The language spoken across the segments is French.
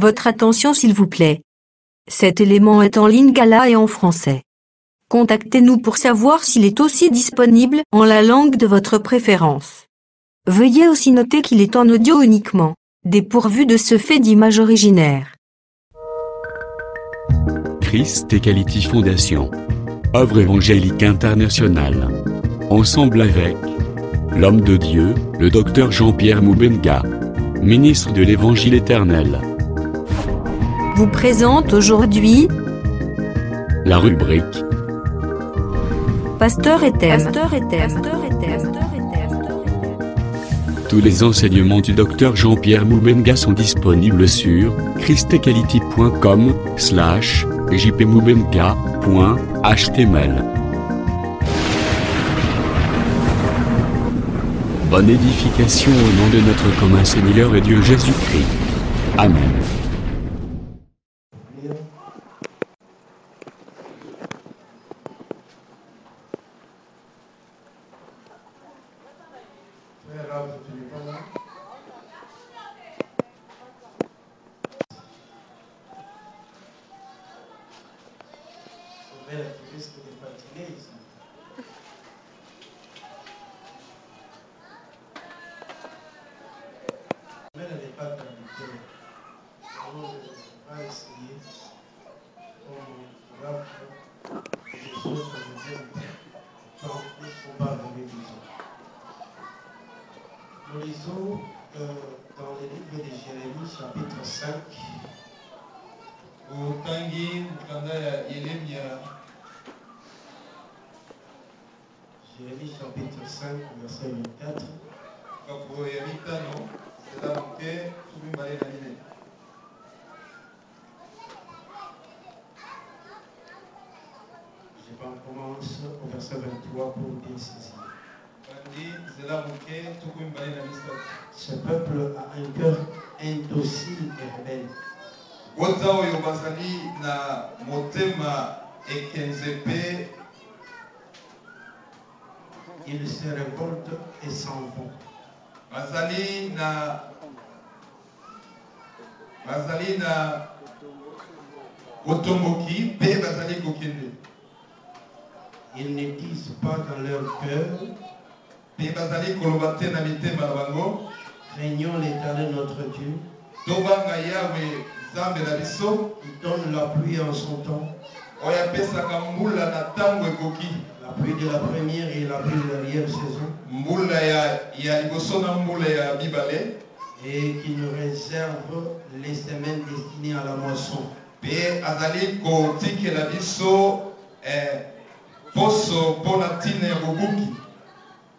Votre attention s'il vous plaît. Cet élément est en lingala et en français. Contactez-nous pour savoir s'il est aussi disponible en la langue de votre préférence. Veuillez aussi noter qu'il est en audio uniquement, dépourvu de ce fait d'image originaire. Christ Equality Foundation. Œuvre évangélique internationale. Ensemble avec l'homme de Dieu, le docteur Jean-Pierre Moubenga, ministre de l'Évangile éternel, Vous présente aujourd'hui la rubrique Pasteur et thème. Tous les enseignements du docteur Jean-Pierre Moubenga sont disponibles sur christequality.com/jpmoubenga.html. Bonne édification au nom de notre commun Seigneur et Dieu Jésus-Christ. Amen. Nous lisons dans le livre de Jérémie, chapitre 5. Jérémie, chapitre 5, verset 24. Je commence au verset 23 pour bien saisir. Ce peuple a un cœur indocile et rebelle. Ils se révoltent et s'en vont. Ils ne disent pas dans leur cœur, craignons l'Éternel notre Dieu. Il donne la pluie en son temps, la pluie de la première et la pluie de l'arrière-saison, et qui nous réserve les semaines destinées à la moisson.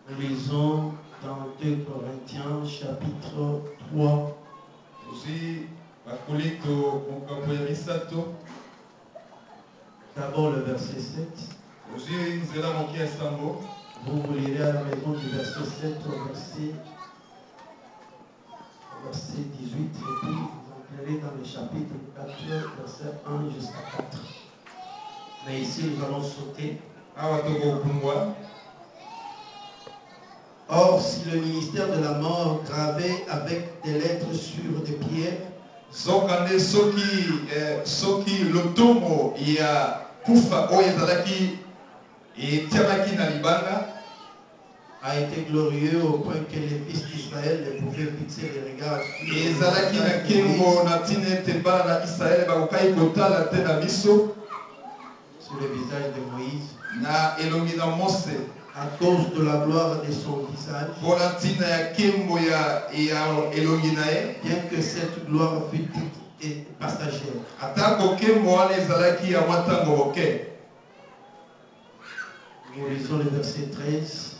Nous lisons dans 2 Corinthiens chapitre 3. D'abord le verset 7. Vous lirez à la maison du verset 7 au verset 18. Et puis vous entrerez dans le chapitre 4, verset 1 jusqu'à 4. Mais ici nous allons sauter. Or, si le ministère de la mort gravé avec des lettres sur des pierres a été glorieux au point que les fils d'Israël ne pouvaient fixer les regards sur le visage de Moïse à cause de la gloire de son visage, bien que cette gloire fût petite et passagère. Nous lisons le verset 13.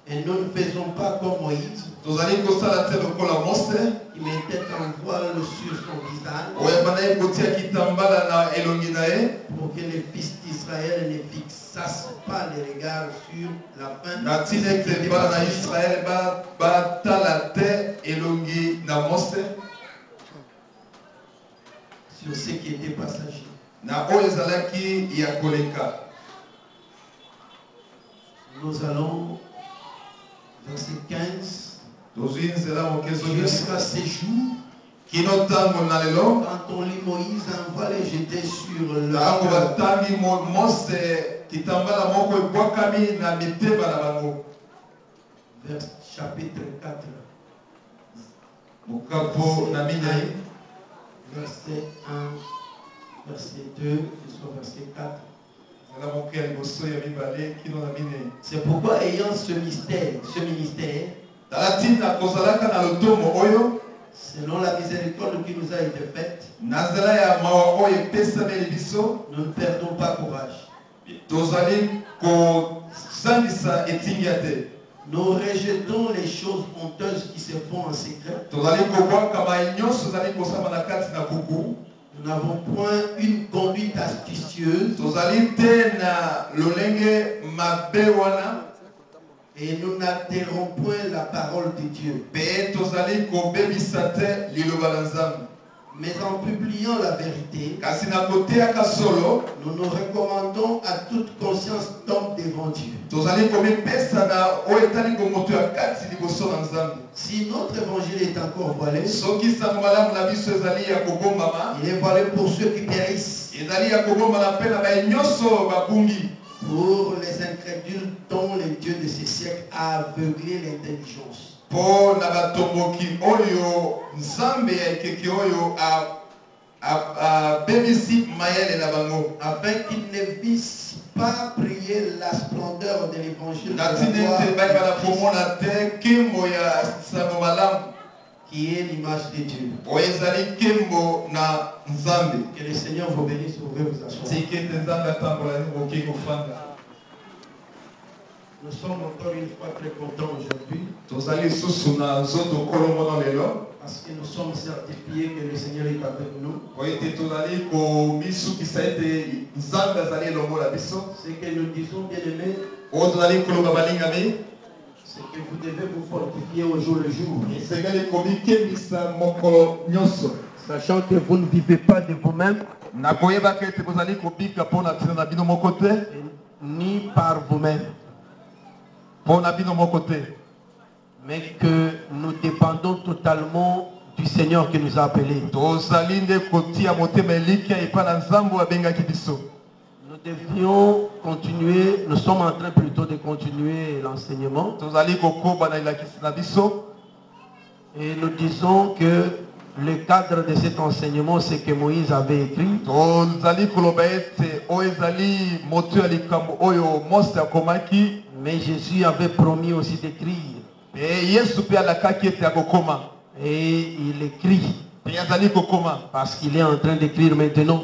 Et nous ne faisons pas comme Moïse. Il mettait un voile sur son visage pour que les fils d'Israël ne fixassent pas les regards sur la fin sur ce qui était passager. Nous allons verset 15 Jusqu'à ces jours, quand on lit Moïse, on va les jeter sur le chapitre 4. Verset 1, verset 2, jusqu'au verset 4. C'est pourquoi ayant ce ministère, selon la miséricorde qui nous a été faite, nous ne perdons pas courage. Nous rejetons les choses honteuses qui se font en secret. Nous n'avons point une conduite astucieuse. Et nous n'altérons point la parole de Dieu. Mais en publiant la vérité, nous nous recommandons à toute conscience d'homme devant Dieu. Si notre évangile est encore voilé, il est voilé pour ceux qui périssent, pour les incrédules dont le Dieu de ces siècles a aveuglé l'intelligence, afin qu'ils ne vissent pas prier la splendeur de l'évangile qui est l'image de Dieu. Que le Seigneur vous bénisse, vous pouvez vous asseoir. Nous sommes encore une fois très contents aujourd'hui, parce que nous sommes certifiés que le Seigneur est avec nous. Ce que nous disons, bien aimés, c'est que vous devez vous fortifier au jour le jour, sachant que vous ne vivez pas de vous-même, ni par vous-même, mais que nous dépendons totalement du Seigneur qui nous a appelés. Nous devions continuer, nous sommes en train plutôt de continuer l'enseignement. Et nous disons que le cadre de cet enseignement, c'est que Moïse avait écrit. Mais Jésus avait promis aussi d'écrire. Et il écrit. Parce qu'il est en train d'écrire maintenant.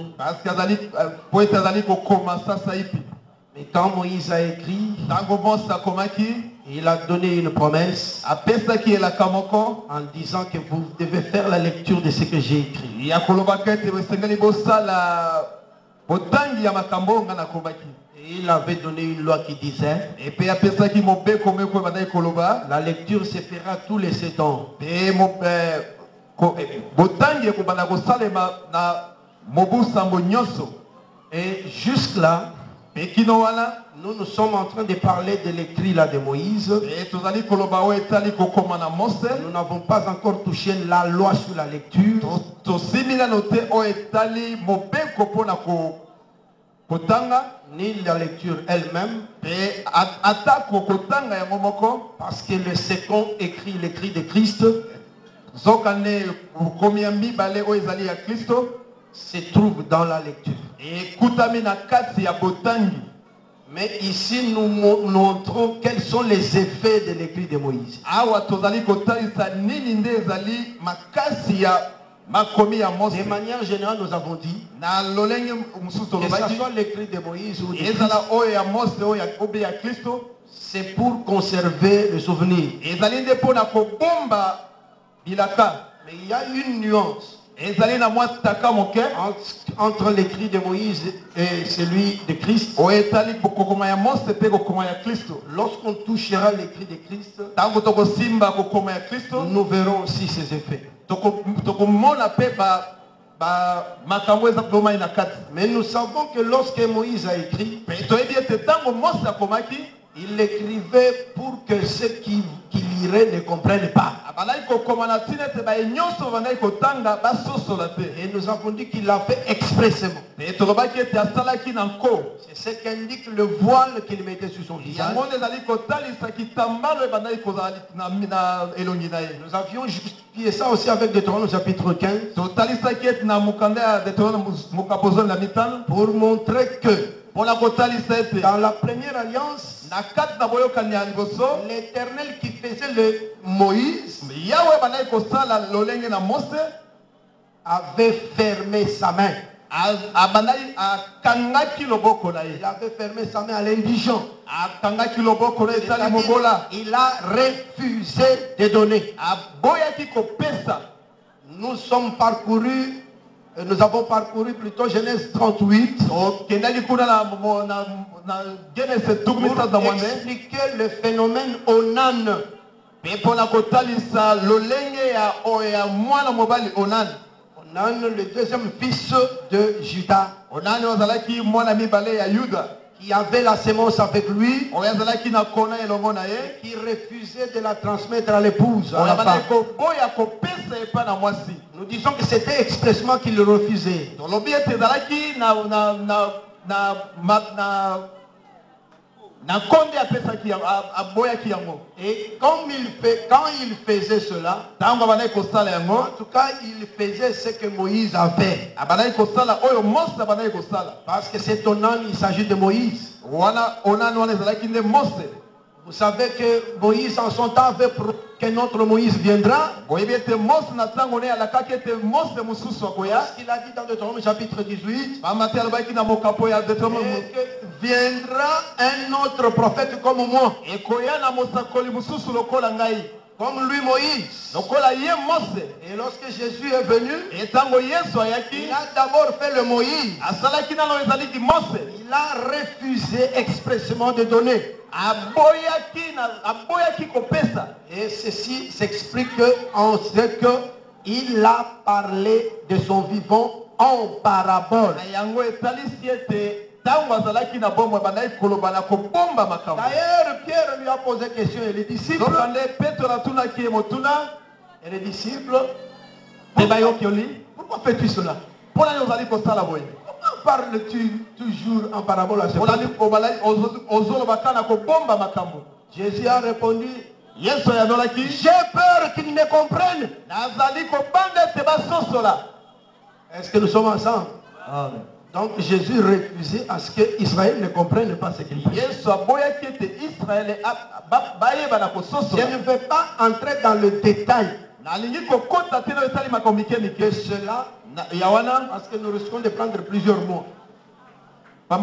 Mais quand Moïse a écrit, il a donné une promesse en disant que vous devez faire la lecture de ce que j'ai écrit. Et il avait donné une loi qui disait la lecture se fera tous les 7 ans. Et jusque-là, nous sommes en train de parler de l'écrit là de Moïse. Nous n'avons pas encore touché la loi sur la lecture. Ni la lecture elle-même. Parce que le second écrit, l'écrit de Christ, se trouve dans la lecture. Mais ici nous montrons quels sont les effets de l'écrit de Moïse. De manière générale, nous avons dit que ce soit l'écrit de Moïse ou de Christ, c'est pour conserver le souvenir. Mais il y a une nuance entre l'écrit de Moïse et celui de Christ. Lorsqu'on touchera l'écrit de Christ, nous verrons aussi ses effets. Mais nous savons que lorsque Moïse a écrit, Il l'écrivait pour que ceux qui liraient ne comprennent pas. Et nous avons dit qu'il l'a fait expressément. C'est ce qu'indique le voile qu'il mettait sur son visage. Nous avions justifié ça aussi avec Deutéronome chapitre 15. Pour montrer que dans la première alliance, l'Éternel qui faisait le Moïse avait fermé sa main. Il avait fermé sa main à l'indigent. Il a refusé de donner. Nous avons parcouru plutôt Genèse 38 pour expliquer le phénomène Onan. Onan, le deuxième fils de Judas, qui avait la sémence avec lui, qui refusait de la transmettre à l'épouse. Nous disons que c'était expressement qu'il le refusait. Et quand il faisait cela, en tout cas il faisait ce que Moïse a fait. Parce que cet Onan, il s'agit de Moïse. Vous savez que Moïse en son temps avait promis que notre Moïse viendra. Parce qu'il a dit dans Deutéronome chapitre 18 que viendra un autre prophète comme moi. Comme lui Moïse. Et lorsque Jésus est venu, il a d'abord fait le Moïse. Il a refusé expressément de donner. Et ceci s'explique en ce qu'il a parlé de son vivant en parabole. D'ailleurs, Pierre lui a posé question et les disciples. Pourquoi fais-tu cela? Pourquoi parles-tu toujours en parabole à ce moment? Jésus a répondu, j'ai peur qu'ils ne comprennent. Est-ce que nous sommes ensemble? Amen. Donc Jésus refusait à ce qu'Israël ne comprenne pas ce qu'il faisait. Je ne vais pas entrer dans le détail de cela parce que nous risquons de prendre plusieurs mois. Mais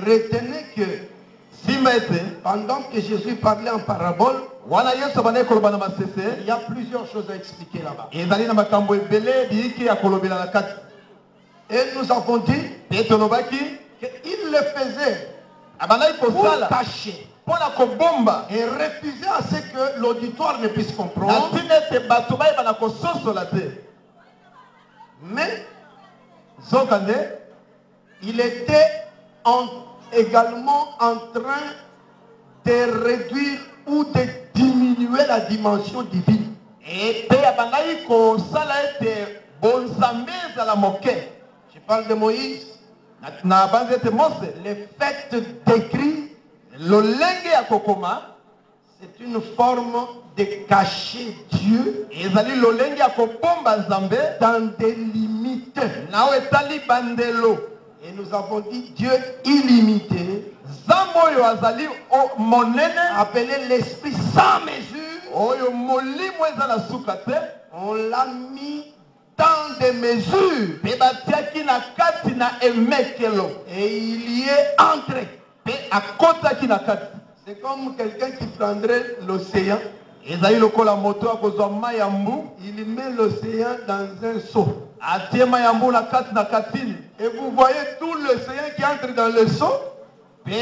retenez que pendant que Jésus parlait en parabole, il y a plusieurs choses à expliquer là-bas. Et nous avons dit qu'il le faisait pour cacher et refuser à ce que l'auditoire ne puisse comprendre. Mais il était également en train de réduire ou de diminuer la dimension divine. Je parle de Moïse. Le fait d'écrire, c'est une forme de cacher Dieu dans des limites. Et nous avons dit Dieu illimité, appelé l'esprit sans mesure. On l'a mis dans des mesures. Et il y est entré. C'est comme quelqu'un qui prendrait l'océan. Il met l'océan dans un seau. Et vous voyez tout l'océan qui entre dans le seau. Sans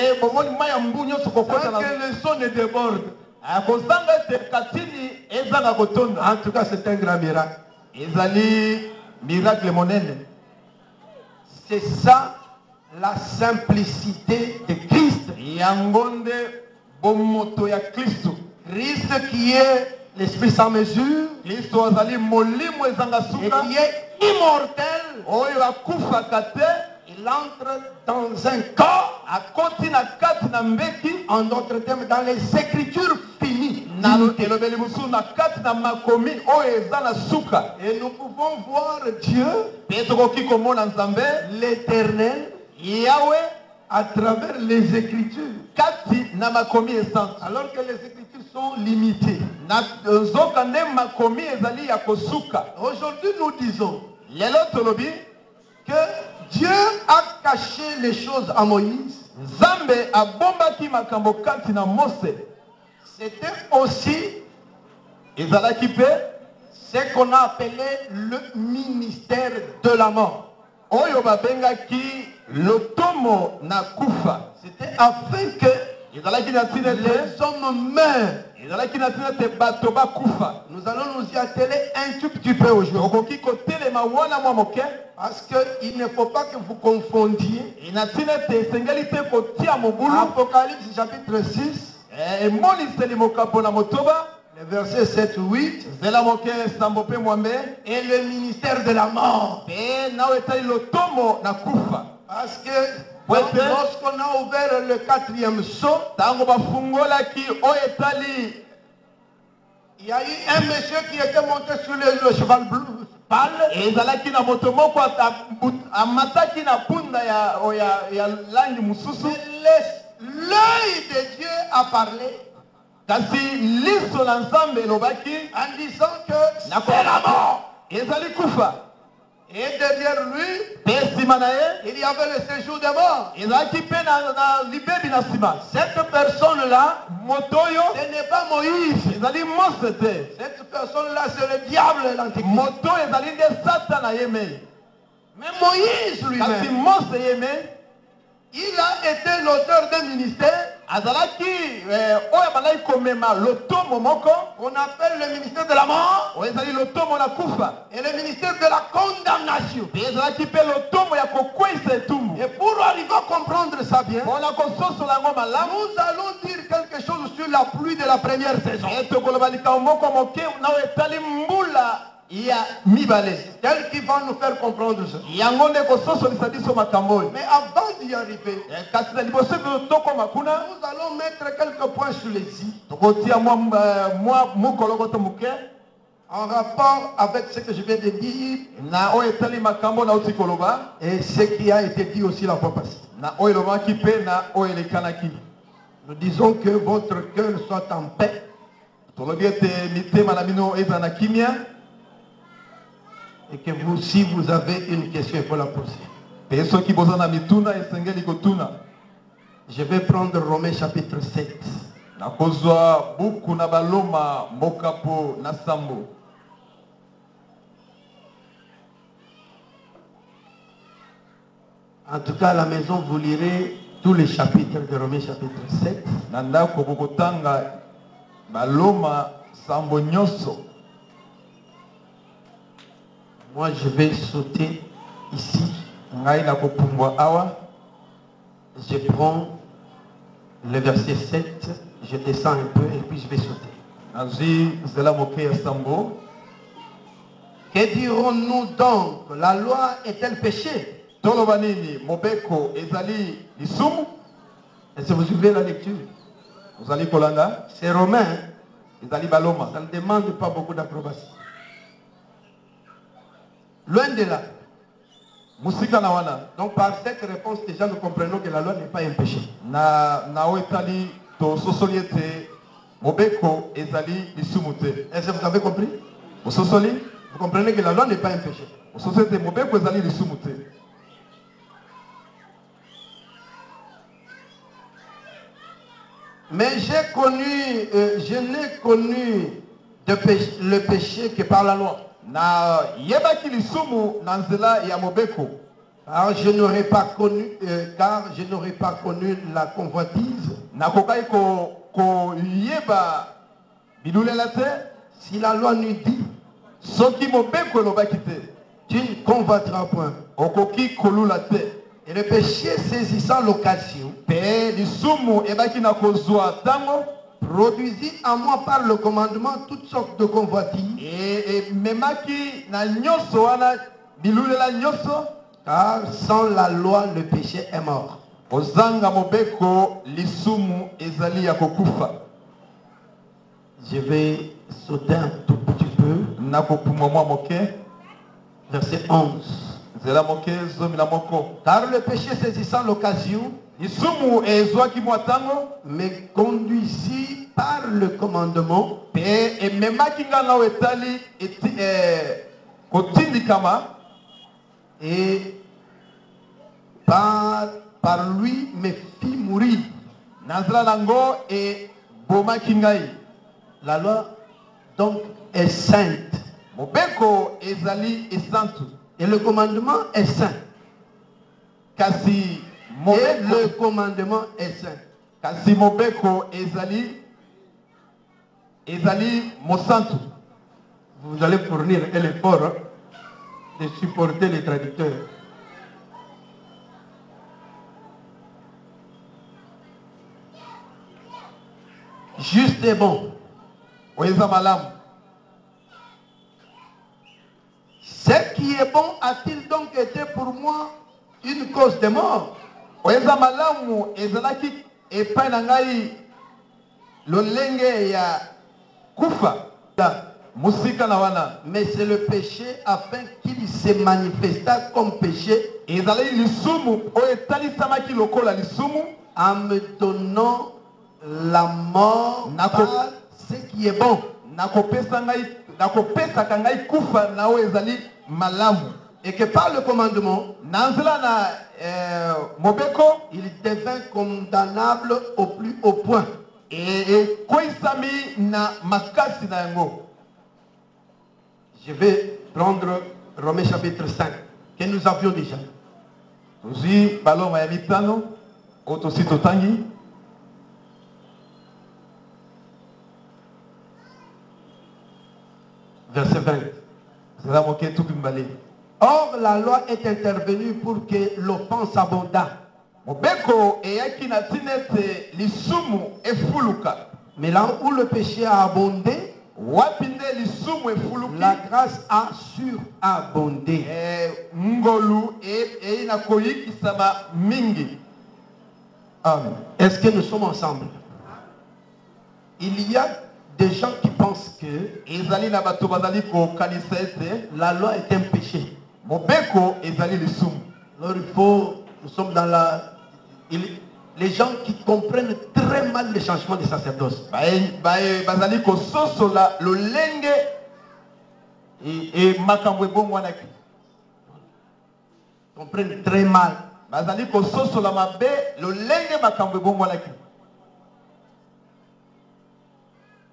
que le seau ne déborde. En tout cas, c'est un grand miracle. C'est ça la simplicité de Christ. Yangonde bomoto ya Kristo. Christ qui est l'esprit sans mesure, Kristo azali molimo ezanga et suka. qui est immortel. Oyo akufa kate. Il entre dans un corps, Akoti na kati na mbeki. en d'autres termes, dans les écritures finies. Elobeli musu na kati na makomi oyo eza na suka. Et nous pouvons voir Dieu, Pe tokoki komona Nzambe l'Éternel, Yahweh à travers les écritures. kati na makomi esante. Alors que les écritures sont limitées. Na nzoka nde makomi ezali ya kosuka. Aujourd'hui, nous disons Lelo tolobi que Dieu a caché les choses à Moïse. Nzambe abombaki makambo kati na Mose. C'était aussi Ezalaki pe ce qu'on a appelé le ministère de la mort. oyo babengaki lotomo na kufa. C'était afin que Ezalaki na tina te. les hommes meurent. Ezalaki na tina te bato bakufa. Nous allons nous y atteler un tout petit peu aujourd'hui. Okoki kotelema wana mwa moke. Parce qu'il ne faut pas que vous confondiez Na tina te esengeli te kotia mobulu. Apocalypse chapitre 6, Emoniseli mokapo na motoba. les versets 7-8, Zela moke sambo pe mwambe. et le ministère de la mort. Pe nao etali lotomo na kufa. Parce que Ouais, lorsqu'on a ouvert le 4e sceau, Tango bafungolaki oyo etali. il y a eu un monsieur qui était monté sur le cheval bleu. Ezalaki na moto moko amataki na punda ya langi mususu. L'œil de Dieu a parlé Kasi liso na Nzambe elobaki en disant que c'est la mort. ezali kufa. Et derrière lui, Pe nsima na ye il y avait le séjour des morts. ezalaki mpe na libebi na nsima. Cette personne-là, Moto oyo ce n'est pas Moïse. ezali Mose te. Cette personne-là, c'est le diable, l'antéchrist. Moto ezali nde Satana ye mei. Mais Moïse Kasi lui-même, Mose ye mei il a été l'auteur d'un ministère azalaki oyo bandaki komema lotomo moko qu'on appelle le ministère de la mort oyo ezali lotomo na kufa. et le ministère de la condamnation. Pe ezalaki mpe lotomo ya kokweyisa etumbu. Et pour arriver à comprendre ça bien, Mpona kososola yango malamu. nous allons dire quelque chose sur la pluie de la première saison. Tokoloba likambo moko moke nao etali mbula ya mibale. Tel qui va nous faire comprendre ça. Yango nde kososolisa biso makambo oyo. Mais avant d'y arriver, Kasi na liboso biso tokoma kuna nous allons mettre quelques points sur les i tokotia mwa mukolokoto moke en rapport avec ce que je viens de dire na oyo etali makambo nauti koloba et ce qui a été dit aussi la fois passée. na oyo elobaki mpe na oyo elekanaki. Nous disons que votre cœur soit en paix. Tolobi ete mitema na bino eza na kimia. Et que vous, si vous avez une question, il faut la poser. Pe soki boza na mituna esengeli kotuna. Je vais prendre Romains chapitre 7. Nakozwa buku na baloma mokapo na sambo. En tout cas, à la maison, vous lirez tous les chapitres de Romains chapitre 7. Nanda kokokotanga baloma sambo nyoso. Moi, je vais sauter ici. Ngai na kopumbwa awa. Je prends le verset 7. Je descends un peu et puis je vais sauter. Nazi zela moke ya sambo. Que dirons-nous donc? La loi est-elle péché? Toloba nini mobeko ezali lisumu. Est-ce que vous suivez la lecture? Ozali kolanda. C'est Romain. Ezali baloma. Ça ne demande pas beaucoup d'approbation. Loin de là. Musika na wana. Donc par cette réponse, déjà nous comprenons que la loi n'est pas un péché. Na etali to sosoli ete mobeko ezali lisumu te. Est-ce que vous avez compris? Ososoli Vous comprenez que la loi n'est pas un péché. ososoli ete mobeko ezali lisumu te. Mais je n'ai connu le péché que par la loi. Na yebaki lisumu na nzela ya mobeko. Car je n'aurais pas connu la convoitise. Nakokai ko yeba bilulela te. Si la loi nous dit, Soki mobeko elobaki te. tu ne convoiteras point. Okoki kolula te. Et le péché saisissant l'occasion produisit en moi par le commandement toutes sortes de convoitises. Car sans la loi, le péché est mort. Je vais sauter un tout petit peu. Verset 11. Car le péché saisissant l'occasion me conduisit par le commandement et par lui me fit mourir. La loi donc est sainte. Et le commandement est saint. Et le commandement est saint. Vous allez fournir un effort de supporter les traducteurs. Juste et bon. Ce qui est bon a-t-il donc été pour moi une cause de mort? Mais c'est le péché afin qu'il se manifesta comme péché en me donnant la mort par ce qui est bon. Et que par le commandement, il devint condamnable au plus haut point. Je vais prendre Romains chapitre 5, que nous avions déjà. Verset 20. Or, la loi est intervenue pour que l'offense abondât. Mais là où le péché a abondé, la grâce a surabondé. Est-ce que nous sommes ensemble? Il y a des gens qui pensent que la loi est un péché. Alors il faut, nous sommes dans les gens qui comprennent très mal le changement de sacerdoce. Comprennent très mal.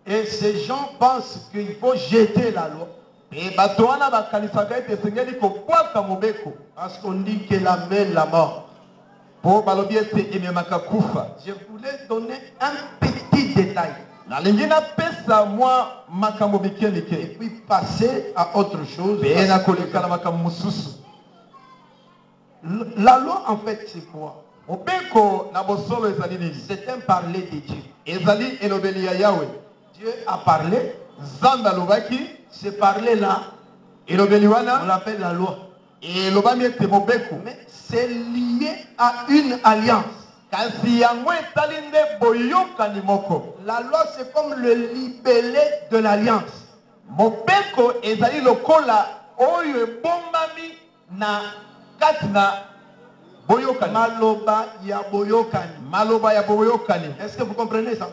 Et ces gens pensent qu'il faut jeter la loi. Parce qu'on dit qu'elle amène la mort. Je voulais donner un petit détail. Et puis passer à autre chose. La loi en fait c'est quoi? C'est un parler de Dieu. Dieu a parlé. Ce parler-là, on l'appelle la loi. Mais c'est lié à une alliance. La loi c'est comme le libellé de l'alliance. Maloba ya boyokani. Est-ce que vous comprenez ça?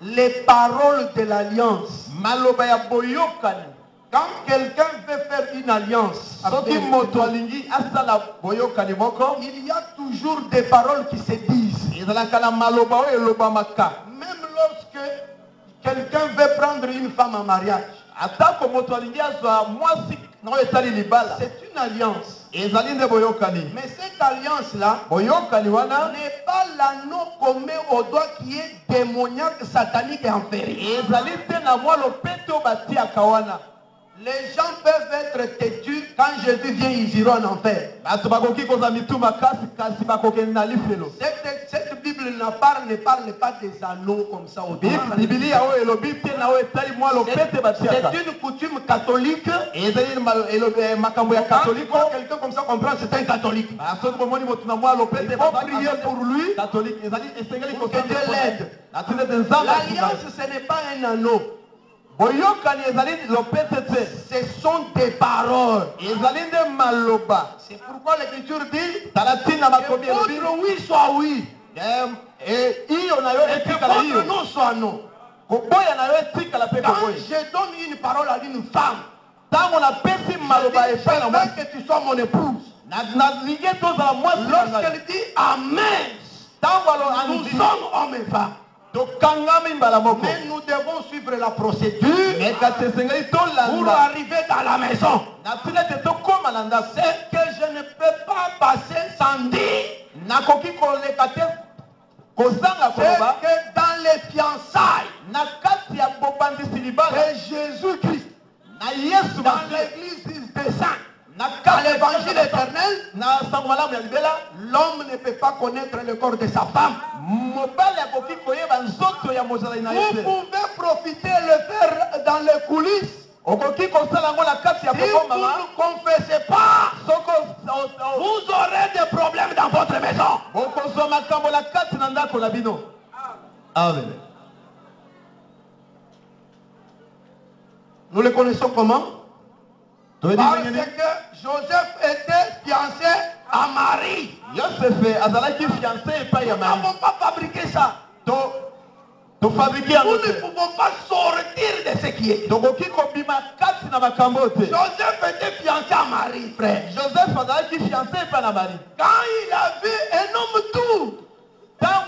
Les paroles de l'alliance. Quand quelqu'un veut faire une alliance, il y a toujours des paroles qui se disent. Même lorsque quelqu'un veut prendre une femme en mariage, c'est une alliance. Mais cette alliance-là n'est pas l'anneau qu'on met au doigt qui est démoniaque, satanique et enfermé. Les gens peuvent être têtus. Quand Jésus vient, ils iront en enfer. Cette Bible ne parle pas des anneaux comme ça. C'est une coutume catholique. Quand quelqu'un comme ça comprend, c'est un catholique. Il faut prier pour lui. Pour que Dieu l'aide. L'alliance, ce n'est pas un anneau. Ce sont des paroles. C'est pourquoi l'Écriture dit que votre oui soit oui et que votre non soit non. Quand je donne une parole à une femme, je veux que tu sois mon épouse. Lorsqu'elle dit Amen, nous sommes hommes et femmes. Mais nous devons suivre la procédure pour arriver dans la maison. C'est que je ne peux pas passer sans dire. C'est que dans les fiançailles de Jésus-Christ, dans l'église des saints, dans l'évangile éternel, l'homme ne peut pas connaître le corps de sa femme. Vous pouvez profiter et le faire dans les coulisses. Si vous ne confessez pas, vous aurez des problèmes dans votre maison. Amen. Nous le connaissons comment? Parce que Joseph était fiancé à Marie. Nous n'avons pas fabriqué ça. Nous ne pouvons pas sortir de ce qui est. Joseph était fiancé à Marie, frère. Quand il a vu un homme tout, quand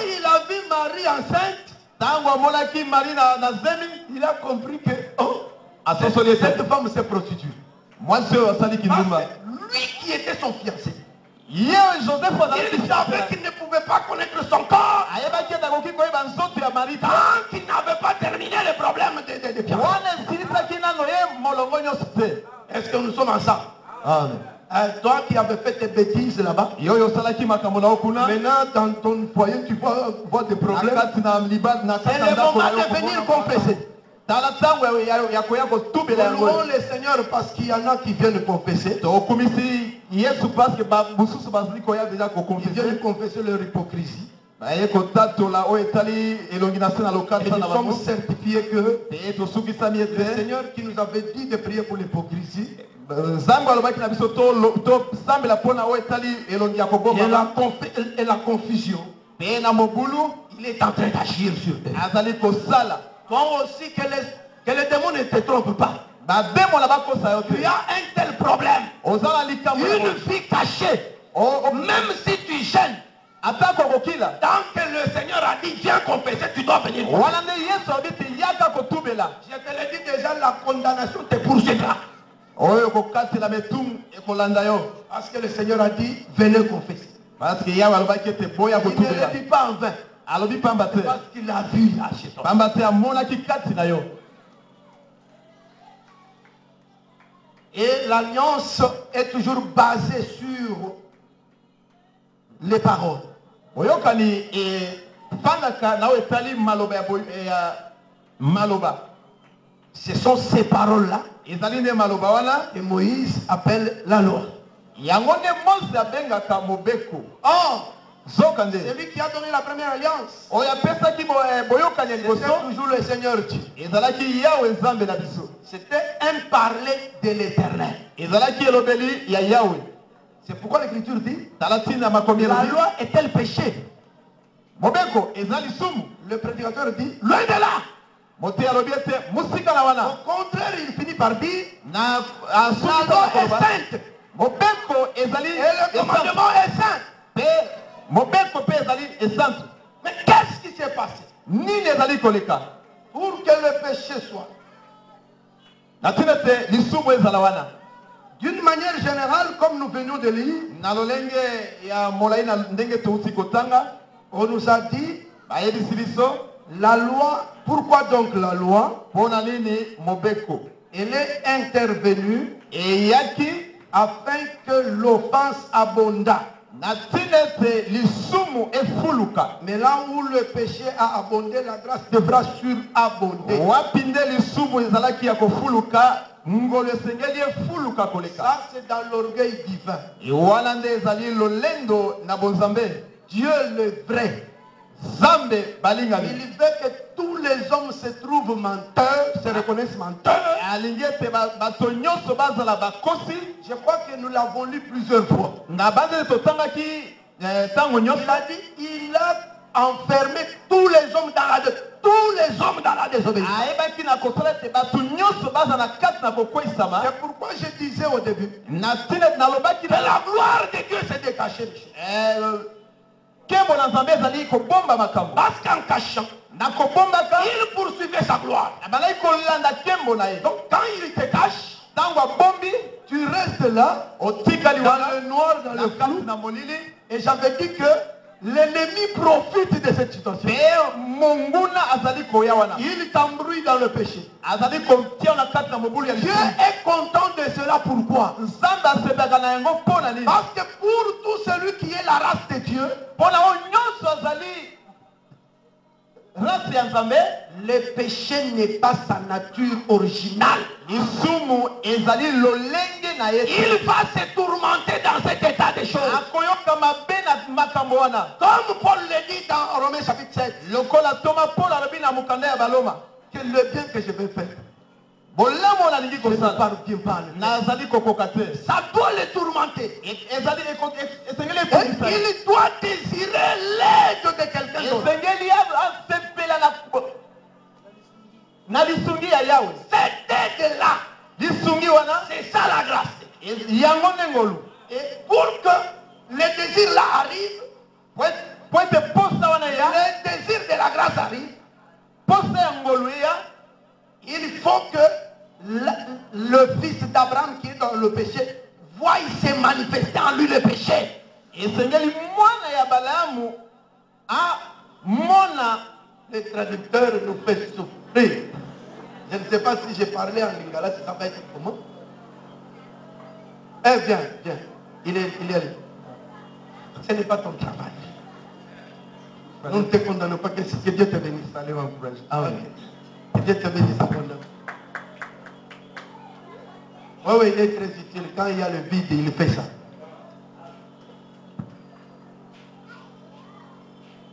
il a vu Marie enceinte, il a compris que cette femme s'est prostituée. Lui qui était son fiancé, il savait qu'il ne pouvait pas connaître son corps tant qu'il n'avait pas terminé le problème de fiancé. Est-ce que nous sommes ensemble? Amen. Toi qui avais fait tes bêtises là-bas, maintenant dans ton foyer tu vois des problèmes. C'est le moment de venir confesser. Nous louons le Seigneur parce qu'il y en a qui viennent confesser. Ils viennent confesser leur hypocrisie. Et nous sommes certifiés que le Seigneur qui nous avait dit de prier pour l'hypocrisie et la confusion, il est en train d'agir sur eux. Toi aussi, que les démons ne te trompent pas. Tu as un tel problème, une fille cachée, même si tu gênes, tant que le Seigneur a dit viens confesser, tu dois venir. Je te l'ai dit déjà, la condamnation te poursuivra. Parce que le Seigneur a dit venez confesser. Il ne le dit pas en vain. Parce qu'il a vu là chez toi. Et l'alliance est toujours basée sur les paroles. Ce sont ces paroles-là que Moïse appelle la loi. Or, celui qui a donné la première alliance, c'était toujours le Seigneur Dieu. C'était un parler de l'éternel. C'est pourquoi l'Écriture dit la loi est-elle péché? Le prédicateur dit loin de là. Au contraire, il finit par dire la loi est sainte. Et le commandement est saint. Mais qu'est-ce qui s'est passé pour que le péché soit? D'une manière générale, comme nous venions de lire, on nous a dit La loi, pourquoi donc la loi? Pona nini mobeko. Elle est intervenue Et yaki afin que l'offense abondât. na tinete lisumu efuluka. Mais là où le péché a abondé, la grâce devra surabonder. Wapinde lisumu ezalaki ya kofuluka, ngolo esengeli efuluka koleka. Ça, c'est dans l'orgueil divin. Wana nde ezali lolendo na bonzambe. Dieu le vrai. Zambe balingami. Il veut que tous les hommes se trouvent menteurs, se reconnaissent menteurs. Alingi ete bato nyonso bazala bakosi. Je crois que nous l'avons lu plusieurs fois. Na base totangaki tango nyonso. Il a dit, il a enfermé tous les hommes dans la désobéissance. Aebaki na kosala ete bato nyonso baza na kati na kokweyisama. C'est pourquoi je disais au début, Na tinete nalobaki que na la gloire de Dieu s'est décachée. kembo na nzambe ezali kobomba makambo. Parce qu'en cachant, Na kobombaka il poursuivait sa gloire. abalaki kolanda kembo na ye. Donc quand il te cache, Tango abombi tu restes là, otikali dans wana le noir, dans na le kati flou. na molili. Et j'avais dit que l'ennemi profite de cette situation. Pe monguna azali koya wana. Il t'embrouille dans le péché. Azali kotia na kati na mobulu ya Dieu lisumu. est content de cela. Pourquoi? Nzambe asepaka na yango mpo na nini? Parce que pour tout celui qui est la race de Dieu, Mpo na oyo nyonso azali race ya nzambe, le péché n'est pas sa nature originale. lisumu ezali lolenge na ye. Il va se tourmenter dans cet état de choses. Akoyoka mabe na makambo wana. Comme Paul le dit dans Romains chapitre 7, Lokola toma Paul alobi na mokanda ya baloma. que le bien que je vais faire, Bolamu nalingi je ne kosala. parviens pas à le faire. Nazali kokoka te. Ça doit le tourmenter. Ezali esengeli Et ekokisa ye. il doit désirer l'aide de quelqu'un d'autre. Esengeli asepela na lisungi ya Yawe. Cette aide-là, Lisungi wana c'est ça la grâce. yango nde ngolu. Et pour que le désir là arrive, Po ete posa wana ya le désir de la grâce arrive, posa ya ngolu ya il faut que le fils d'Abraham qui est dans le péché voie se manifester en lui le péché. esengeli mwana ya Balaamu amona. Le traducteur nous fait souffrir. Je ne sais pas si j'ai parlé en lingala, ça va être comment. Eh, viens. Il est là. Ce n'est pas ton travail. Nous ne te condamnons pas. Que Dieu te bénisse. Allez, mon frère. Amen. Que Dieu te bénisse abondamment. Oui, il est très utile. Quand il y a le vide, il fait ça.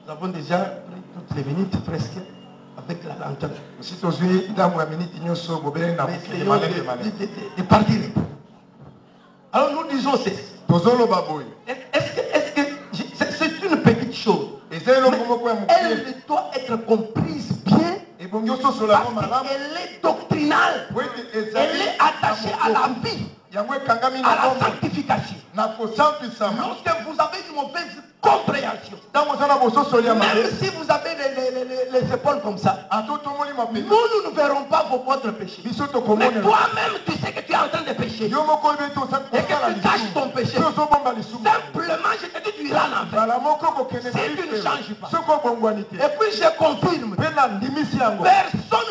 Nous avons déjà pris toutes les minutes presque avec la lenteur. Mais essayons de partir. Alors nous disons ceci. Est-ce que c'est une petite chose? Mais elle doit être comprise bien parce qu'elle est doctrinale. Elle est attachée à la vie, à la sanctification. Lorsque vous avez une mauvaise compréhension, même si vous avez les épaules comme ça, nous ne verrons pas votre péché. Mais toi-même, tu sais que tu es en train de pécher et que tu caches ton péché. Simplement, je te dis, tu iras en enfer si tu ne changes pas. Et puis je confirme, personne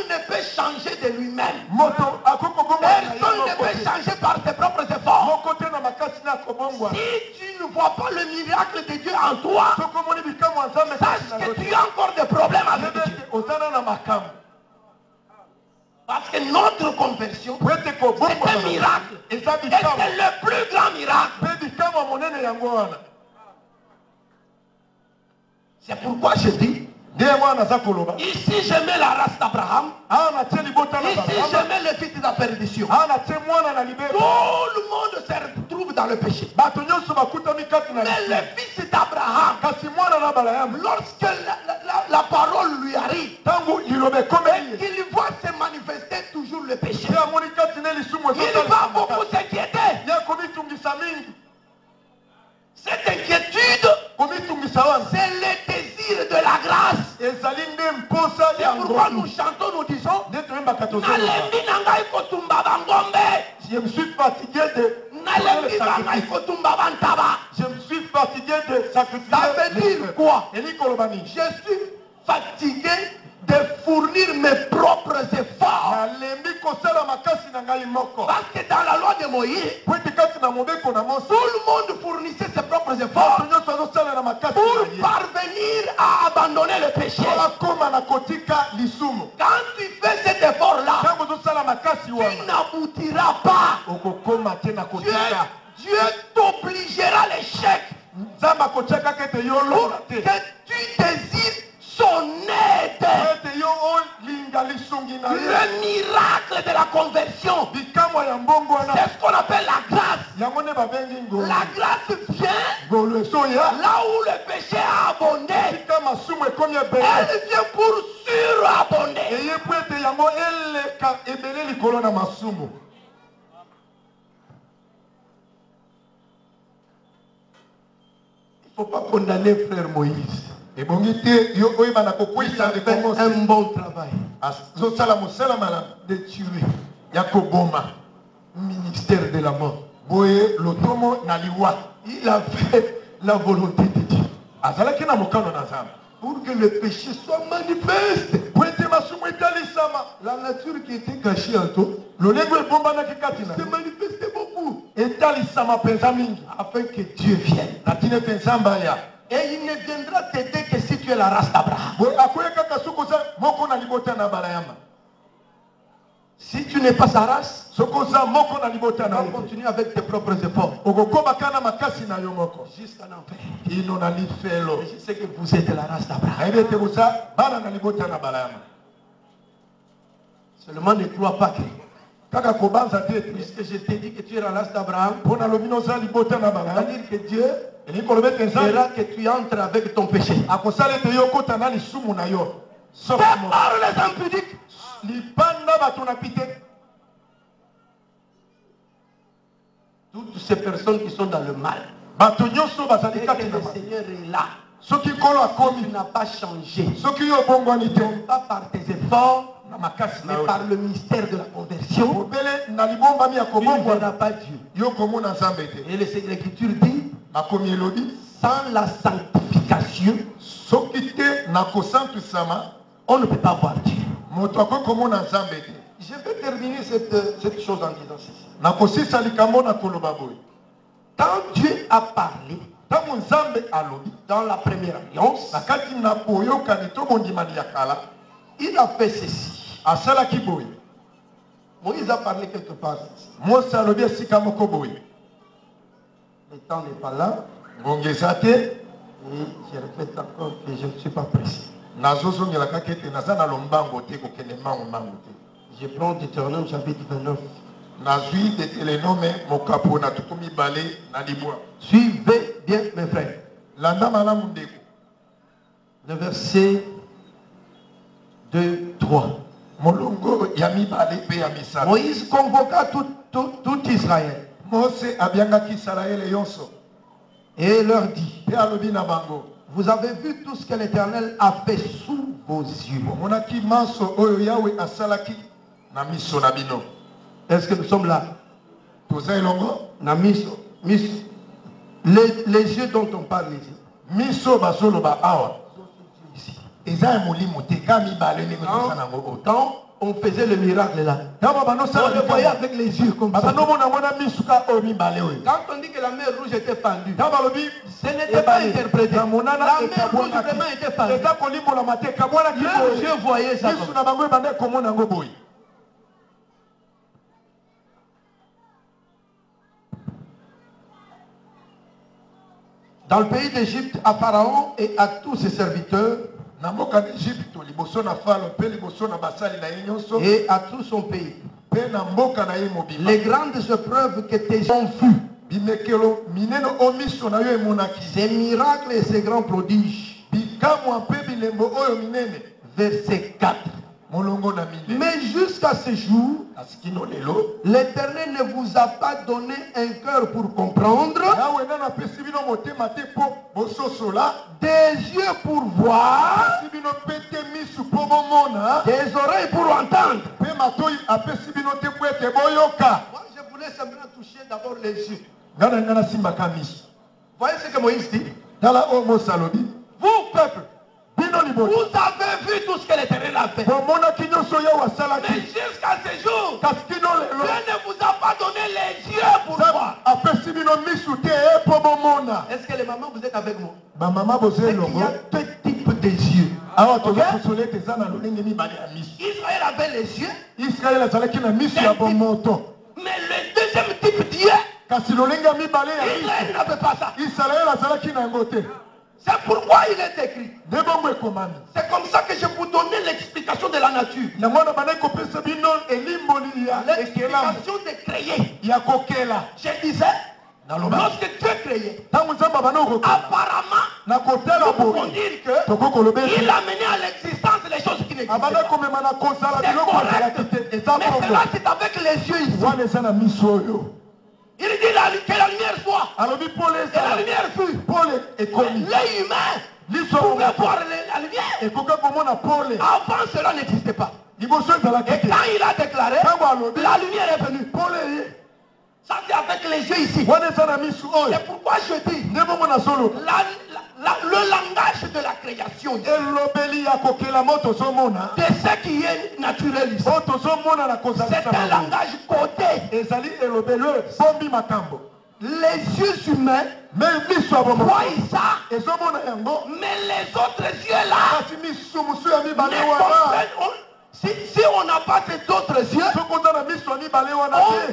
ne peut changer de lui-même. Personne ne peut changer par ses propres efforts. Si tu ne vois pas le miracle de Dieu en toi, sache que tu as encore des problèmes avec Dieu. Parce que notre conversion, c'est un miracle. Et c'est le plus grand miracle. C'est pourquoi je dis, ici je mets la race d'Abraham, ici je mets le fils de la perdition. Tout le monde se retrouve dans le péché. Mais le fils d'Abraham, lorsque la parole lui arrive, il voit se manifester toujours le péché, il va beaucoup s'inquiéter. Cette inquiétude, c'est le désir de la grâce. C'est pourquoi nous chantons, nous disons, je me suis fatigué de sacrifier. Ça veut dire quoi? Je suis fatigué de fournir mes propres efforts. Parce que dans la loi de Moïse, tout le monde fournissait ses propres efforts pour parvenir à abandonner le péché. Quand tu fais cet effort-là, tu n'aboutiras pas. Dieu t'obligera à l'échec pour que tu désires son aide. Le miracle de la conversion, c'est ce qu'on appelle la grâce. La grâce vient là où le péché a abondé. Elle vient pour surabonder. Il ne faut pas condamner frère Moïse. Il a fait un bon travail de tuer ministère de la mort. Il a fait la volonté de Dieu pour que le péché soit manifeste. La nature qui était cachée en toi se manifestait beaucoup afin que Dieu vienne. Et il ne viendra t'aider que si tu es la race d'Abraham. Si tu n'es pas sa race, tu vas continuer avec tes propres efforts jusqu'à l'enfer. Et je sais que vous êtes la race d'Abraham. Seulement ne crois pas que puisque je t'ai dit que tu es la race d'Abraham, c'est-à-dire que Dieu verra que tu entres avec ton péché. Prépare les impudiques. Toutes ces personnes qui sont dans le mal, et que le Seigneur est là. Tu n'as pas changé, non pas par tes efforts, mais par le mystère de la conversion. Tu ne verras pas Dieu. Et l'Écriture dit, sans la sanctification, on ne peut pas voir Dieu. Je vais terminer cette chose en disant ceci. Quand Dieu a parlé dans la première alliance, il a fait ceci. Moïse a parlé quelque part. Le temps n'est pas là. Et je répète encore que je ne suis pas pressé. Je prends Deutéronome chapitre 29. Suivez bien mes frères. Le verset 2, 3. Moïse convoqua tout Israël et leur dit, vous avez vu tout ce que l'Éternel a fait sous vos yeux. Est-ce que nous sommes là? Les yeux dont on parle ici. Quand on faisait le miracle là, on le voyait avec les yeux comme ça. Quand on dit que la mer rouge était fendue, ce n'était pas interprété. La mer rouge vraiment était fendue. Leurs yeux voyaient ça. Dans le pays d'Égypte, à Pharaon et à tous ses serviteurs, et à tout son pays, les grandes épreuves que tes ont vues, ces miracles et ces grands prodiges. Verset 4. Mais jusqu'à ce jour, l'Éternel ne vous a pas donné un cœur pour comprendre, des yeux pour voir, des oreilles pour entendre. Moi, je voulais simplement toucher d'abord les yeux. Voyez ce que Moïse dit? Vous, peuple, Vous avez vu tout ce que l'Éternel a fait. Mais jusqu'à ce jour, Dieu ne vous a pas donné les yeux pour voir. Est-ce que les mamans, vous êtes avec moi? Il y a deux types de yeux. Okay? Israël avait les yeux. Mais le deuxième type d'yeux, Israël n'avait pas ça. C'est pourquoi il est écrit. C'est comme ça que je vous donnais l'explication de la nature. L'explication de créer. Je disais, lorsque Dieu créait, apparemment, nous pouvons dire qu'il a mené à l'existence les choses qui n'existaient pas. C'est correct. Mais cela, c'est avec les yeux ici. Il dit que la lumière soit. Et la lumière fut. L'œil humain pouvait voir la lumière. Avant, cela n'existait pas. Et quand il a déclaré, la lumière est venue. Ça, c'est avec les yeux ici. C'est pourquoi je dis, le langage de la création, de ce qui est naturel ici, c'est un langage codé. Les yeux humains voient ça, mais les autres yeux là ne comprennent. Si on n'a pas ces autres yeux, on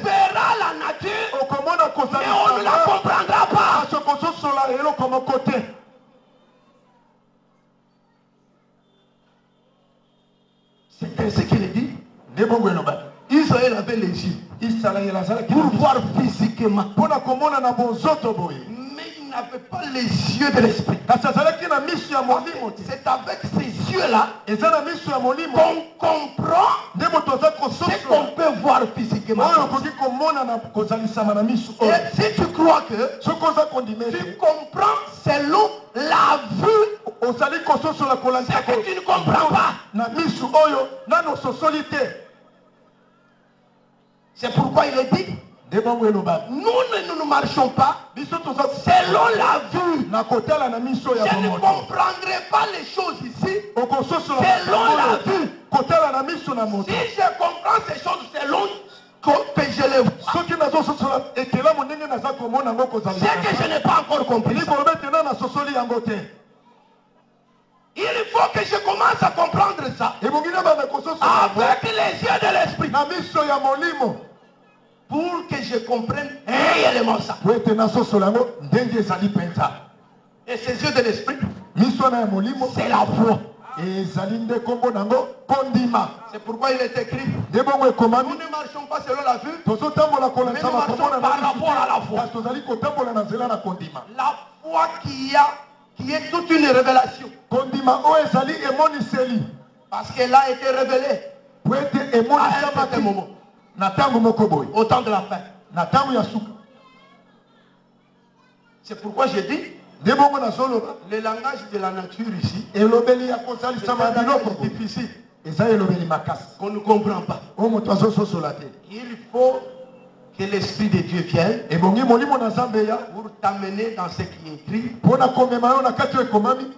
verra la nature, mais on ne la comprendra pas. C'est ainsi qu'il dit. Israël avait les yeux pour voir physiquement. Mais il n'avait pas les yeux de l'esprit. C'est avec ces yeux-là qu'on comprend ce qu'on peut voir physiquement. Et si tu crois que tu comprends selon la vue, c'est que tu ne comprends pas. C'est pourquoi il est dit, nous ne marchons pas selon la vue. Je ne comprendrai pas les choses ici selon la vue. Si je comprends ces choses selon que je les vois, c'est que je n'ai pas encore compris. Il faut que je commence à comprendre ça avec les yeux de l'esprit pour que je comprenne réellement ça. Et ces yeux de l'esprit, c'est la foi. C'est pourquoi il est écrit, nous ne marchons pas selon la vue, mais nous marchons par rapport à la foi. La foi qui est toute une révélation. Parce qu'elle a été révélée à un certain moment. Au temps de la fin. C'est pourquoi j'ai dit, le langage de la nature ici, c'est un langage difficile qu'on ne comprend pas. Il faut que l'Esprit de Dieu vienne pour t'amener dans ce qui est écrit.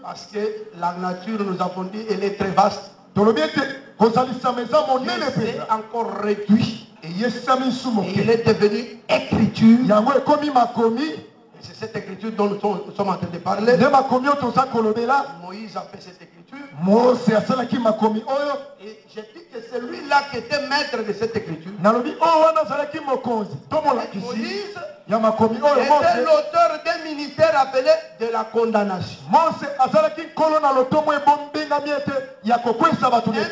Parce que la nature, nous avons dit, elle est très vaste. C'est encore réduit. Et il est devenu écriture. Et c'est cette écriture dont nous sommes en train de parler. Moïse a fait cette écriture. Et j'ai dit que c'est lui-là qui était maître de cette écriture. Moïse était l'auteur d'un ministère appelé de la condamnation. Un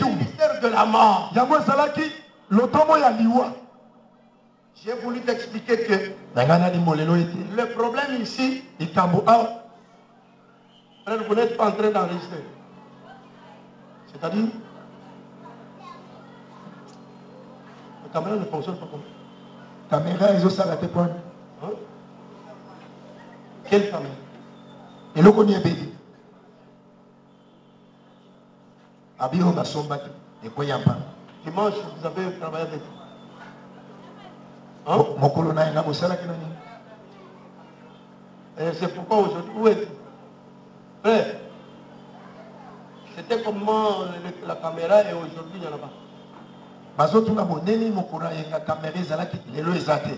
ministère de la mort. J'ai voulu t'expliquer que le problème ici, frère, vous n'êtes pas en train d'enregistrer. C'est-à-dire, la caméra ne fonctionne pas comme ça. Hein? Quelle caméra? Dimanche, vous avez travaillé avec. Hein? Et c'est pourquoi aujourd'hui, où est-il? Frère, C'était comment la caméra et aujourd'hui il n'y en a pas. bazotuna monene mokona yenga caméra ezalaki lelo eza te.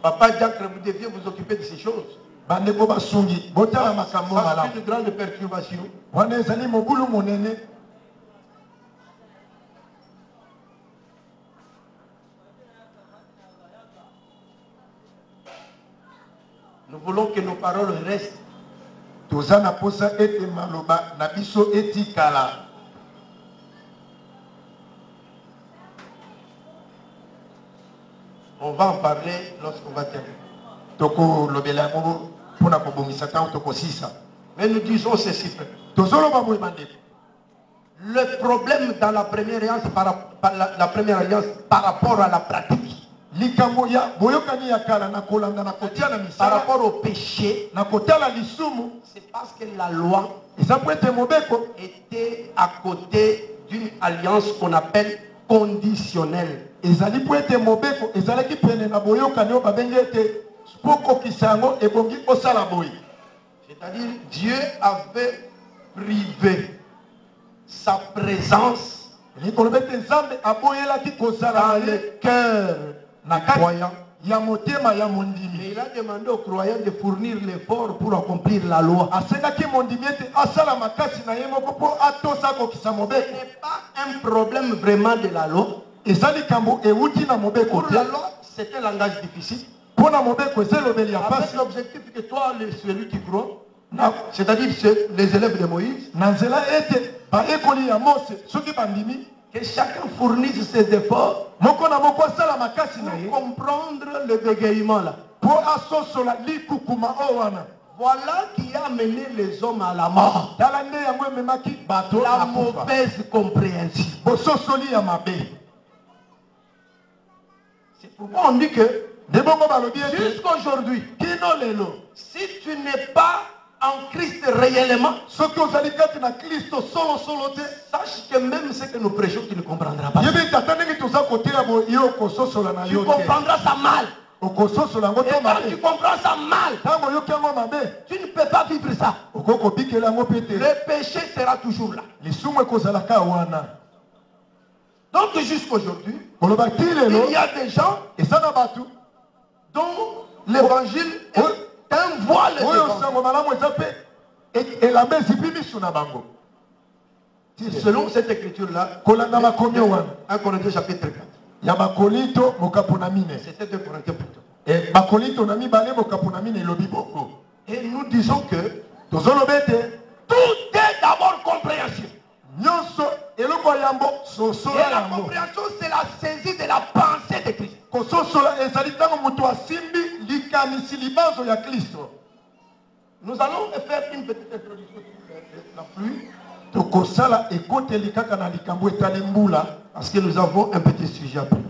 Papa Diacre, vous deviez vous occuper de ces choses. Bandeko basungi botala makambo malamu. C'est une grande perturbation. Wana ezali mobulu monene. Nous voulons que nos paroles restent. Tozana posa ete maloba na biso etikala. On va en parler lorsqu'on va terminer. Toko lobela mo pona ko bomisa ta toko sisa. Mais nous disons ceci. Tozolo ba moy bandeko. Le problème dans la première alliance la première alliance par rapport à la pratique. Likambo ya boyokani ya kala na kolanda na kotia na misala. Par rapport au péché, na kotala lisumu, c'est parce que la loi était à côté d'une alliance qu'on appelle conditionnelle. Ezali poete mobeko ezalaki pene na boyokani o babengete poko kisango ebongi osala boyi. C'est-à-dire Dieu avait privé sa présence dans le cœur des croyants. Mais il a demandé aux croyants de fournir l'effort pour accomplir la loi. Ce n'est pas un problème vraiment de la loi. Pour la loi, c'est un langage difficile. Avec l'objectif que toi, celui qui croit, c'est-à-dire les élèves de Moïse, que chacun fournisse ses efforts pour comprendre le bégaiement là. Voilà qui a amené les hommes à la mort. La mauvaise compréhension. C'est pourquoi on dit que jusqu'aujourd'hui, si tu n'es pas en Christ réellement, sache que même ce que nous prêchons, tu ne comprendras pas. Tu comprendras ça mal. Et quand tu comprends ça mal, tu ne peux pas vivre ça. Le péché sera toujours là. Donc jusqu'aujourd'hui, il y a des gens dont l'évangile est un voile. Selon cette écriture-là, 1 Corinthiens chapitre 4. C'était 2 Corinthiens plutôt. Et nous disons que tout est d'abord compréhension. Et la compréhension, c'est la saisie de la pensée de Christ. Nous allons faire une petite introduction sur la pluie. Parce que nous avons un petit sujet après.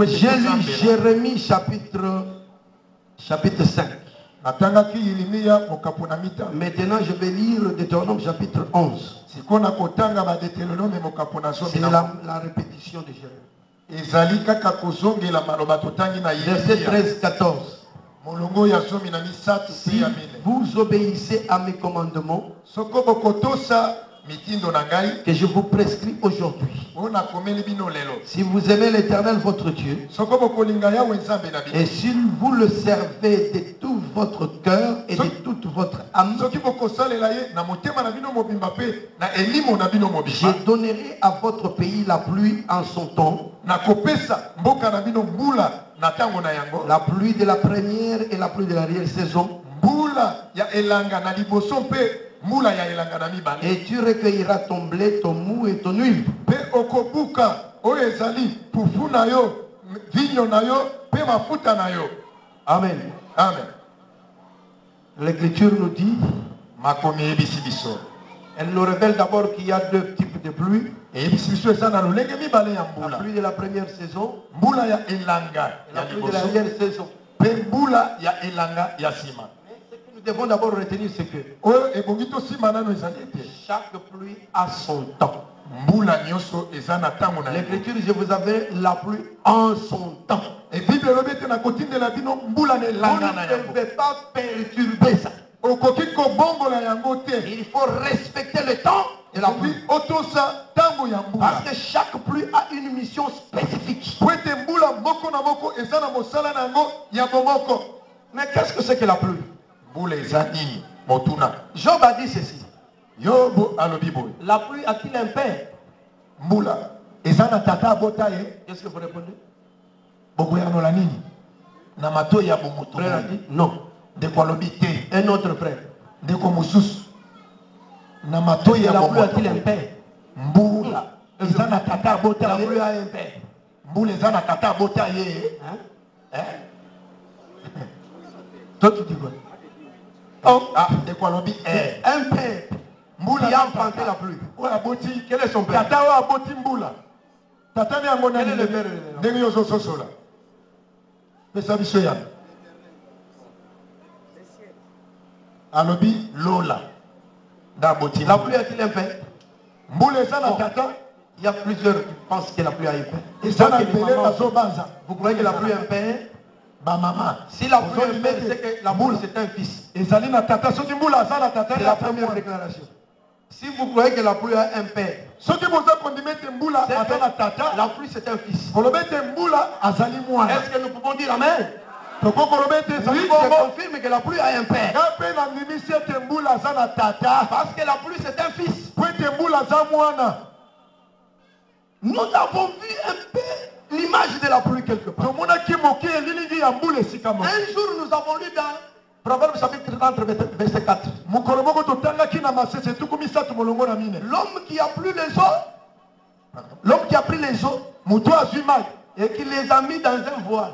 J'ai lu Jérémie chapitre 5. Maintenant je vais lire Deutéronome chapitre 11. C'est la répétition de Jérémie. Verset 13-14. Si vous obéissez à mes commandements que je vous prescris aujourd'hui, si vous aimez l'Éternel votre Dieu, et si vous le servez de tout votre cœur et de toute votre âme, je donnerai à votre pays la pluie en son temps, la pluie de la première et la pluie de l'arrière saison, et tu recueilleras ton blé, ton mou et ton huile. Amen. Amen. L'Écriture nous dit, elle nous révèle d'abord qu'il y a deux types de pluie. La pluie de la première saison et la pluie de l'arrière saison. Nous devons d'abord retenir ce que chaque pluie a son temps. L'Écriture, je vous avais la pluie en son temps. Bible est na kotinde la bino mbula ne langana ya. Vous ne pouvez pas perturber ça. Okoki ko bongola yango te. Il faut respecter le temps de la pluie. Otosa tango ya mbula. Parce que chaque pluie a une mission spécifique. Pwete mbula moko na moko ezana mosala nango ya bomoko. Mais qu'est-ce que c'est que la pluie? Mbula ezanini motuna. Job a dit ceci. Yobo alobibo. La pluie a-t-il un père? Mbula ezana tata botaye. Qu'est-ce que vous répondez? Bogoyano la nini. Na mato ya bomoto. Frère a dit non. De quoi l'obité. Un autre frère. De quoi moussous. Na mato ya la pluie bomoto. a-t-il un père? Mbula ezana tata botaye. La pluie a un père. Mbula ezana tata botaye. Hein? Toi tu dis quoi? Oh, ah, de quoi l'obité. Un père. Mbula qui a enfanté la pluie. Quel est son père? Tata wa aboti mbula. Tata ni angona. Quel est le père? Ndenge yozo sosola. Pesa biso ya. Alobi Lola. La pluie a-t-il un père? Mbula ezana tata. Il y a plusieurs qui pensent que la pluie a un père. Vous croyez que la pluie a un père? Maman. Si la pluie a un père, c'est que la boule c'est un fils. C'est la première déclaration. Si vous croyez que la pluie a un père, la pluie c'est un fils. Est-ce que nous pouvons dire amen? Oui, je confirme que la pluie a un père. Parce que la pluie c'est un fils. Nous avons vu un peu l'image de la pluie quelque part. Un jour nous avons lu dans Proverbe chapitre 30 verset 4. L'homme qui a pris les eaux, et qui les a mis dans un voile,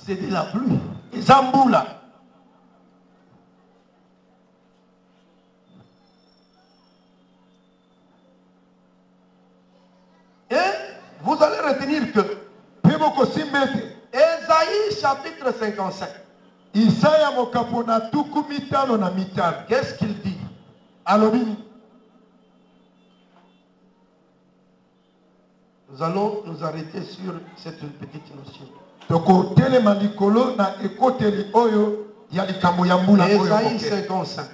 c'est de la pluie. Et vous allez retenir que Ésaïe chapitre 55. Qu'est-ce qu'il dit? Nous allons nous arrêter sur cette petite notion. Ésaïe 55.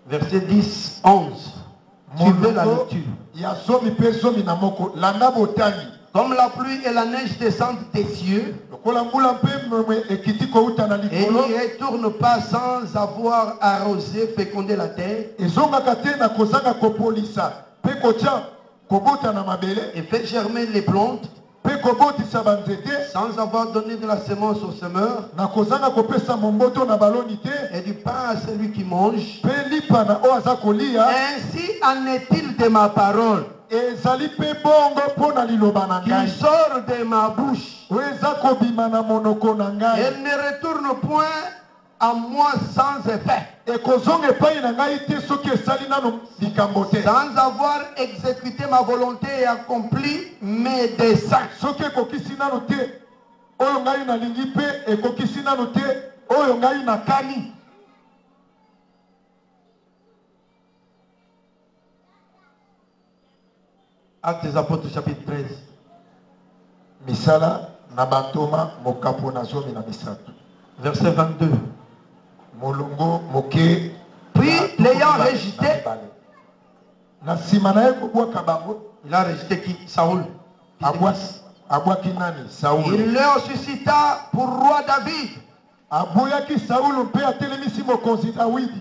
Verset 10, 11. Suivez la lecture. Comme la pluie et la neige descendent des cieux et n'y retournent pas sans avoir arrosé, fécondé la terre et fait germer les plantes sans avoir donné de la semence au semeur et du pain à celui qui mange. Ainsi en est-il de ma parole qui sort de ma bouche. Elle ne retourne point à moi sans effet, sans avoir exécuté ma volonté et accompli mes desseins. Actes des Apôtres chapitre 13. Verset 22. Puis l'ayant rejeté, il a rejeté qui? Saoul. Il le suscita pour roi David,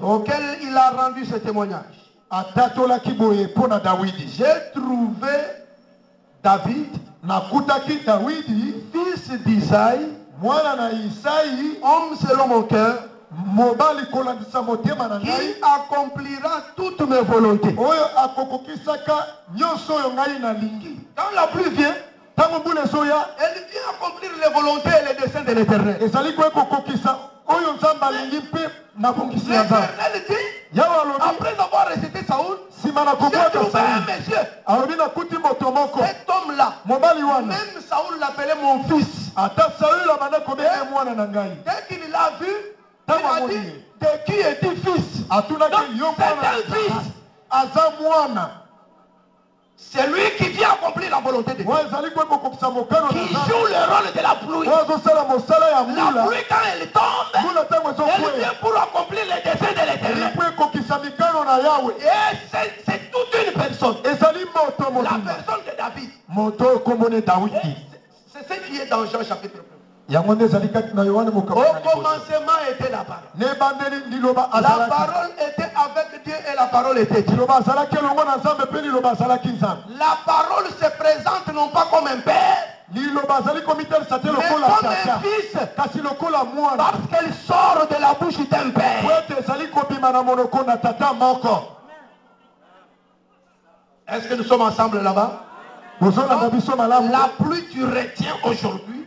auquel il a rendu ce témoignage. J'ai trouvé David, fils d'Isaïe, homme selon mon cœur, qui accomplira toutes mes volontés. Quand la pluie vient, elle vient accomplir les volontés et les desseins de l'Éternel. L'Éternel dit, après avoir rejeté Saoul, j'ai trouvé un monsieur. Cet homme-là, même Saoul l'appelait mon fils. Dès qu'il l'a vu, il a dit, de qui est-il fils? Donc c'est un fils. C'est lui qui vient accomplir la volonté de Dieu. Qui joue le rôle de la pluie. La pluie, quand elle tombe, elle vient pour accomplir les desseins de l'Éternel. Et c'est toute une personne. La personne de David. C'est ce qui est dans Jean chapitre 1. Au commencement était la parole. La parole était avec Dieu et la parole était Dieu. La parole se présente non pas comme un père, mais comme un fils, parce qu'elle sort de la bouche d'un père. Est-ce que nous sommes ensemble là-bas? La pluie, tu retiens aujourd'hui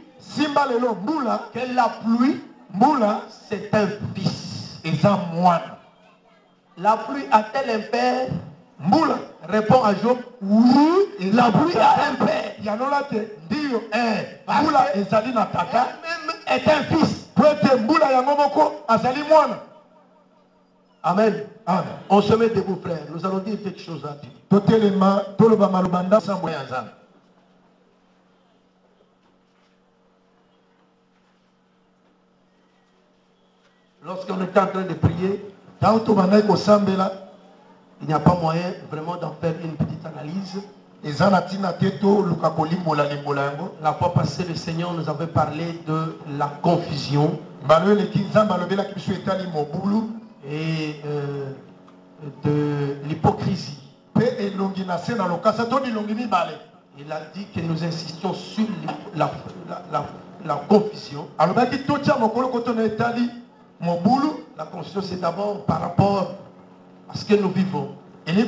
que la pluie, c'est un fils. La pluie a-t-elle un père? Répond à Job, oui, la pluie a un père. Elle-même est un fils. Amen. On se met debout, frère. Nous allons dire quelque chose à Dieu. Lorsqu'on est en train de prier, il n'y a pas moyen vraiment d'en faire une petite analyse. La fois passée, le Seigneur nous avait parlé de la confusion et de l'hypocrisie. Il a dit que nous insistions sur la confusion. La confusion, c'est d'abord par rapport à ce que nous vivons. Il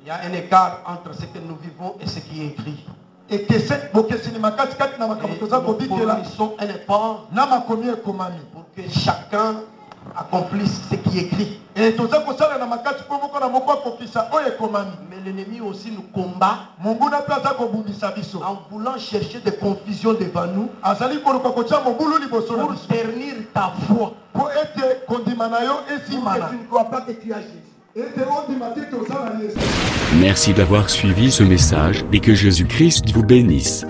y a un écart entre ce que nous vivons et ce qui est écrit. Et nous fournissons un effort pour que chacun accomplisse ce qui est écrit. Mais l'ennemi aussi nous combat en voulant chercher des confusions devant nous pour ternir ta foi. Pour que tu ne crois pas que tu as Jésus. Merci d'avoir suivi ce message et que Jésus-Christ vous bénisse.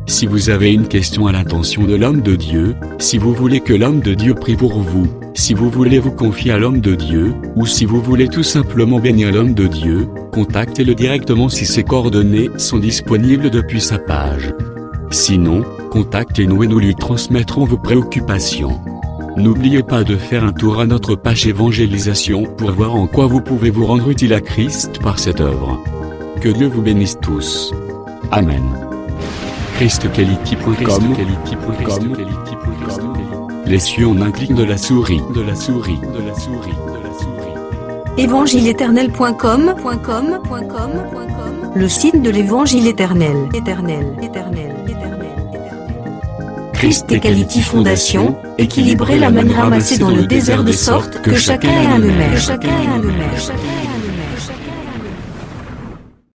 Si vous avez une question à l'intention de l'homme de Dieu, si vous voulez que l'homme de Dieu prie pour vous, si vous voulez vous confier à l'homme de Dieu, ou si vous voulez tout simplement bénir l'homme de Dieu, contactez-le directement si ses coordonnées sont disponibles depuis sa page. Sinon, contactez-nous et nous lui transmettrons vos préoccupations. N'oubliez pas de faire un tour à notre page évangélisation pour voir en quoi vous pouvez vous rendre utile à Christ par cette œuvre. Que Dieu vous bénisse tous. Amen. ChristQuality.com. Les cieux en un clic de la souris. Évangile-éternel.com, le site de l'évangile éternel. ChristQuality Fondation, équilibrer la manne ramassée dans le désert de sorte que chacun ait un eumère.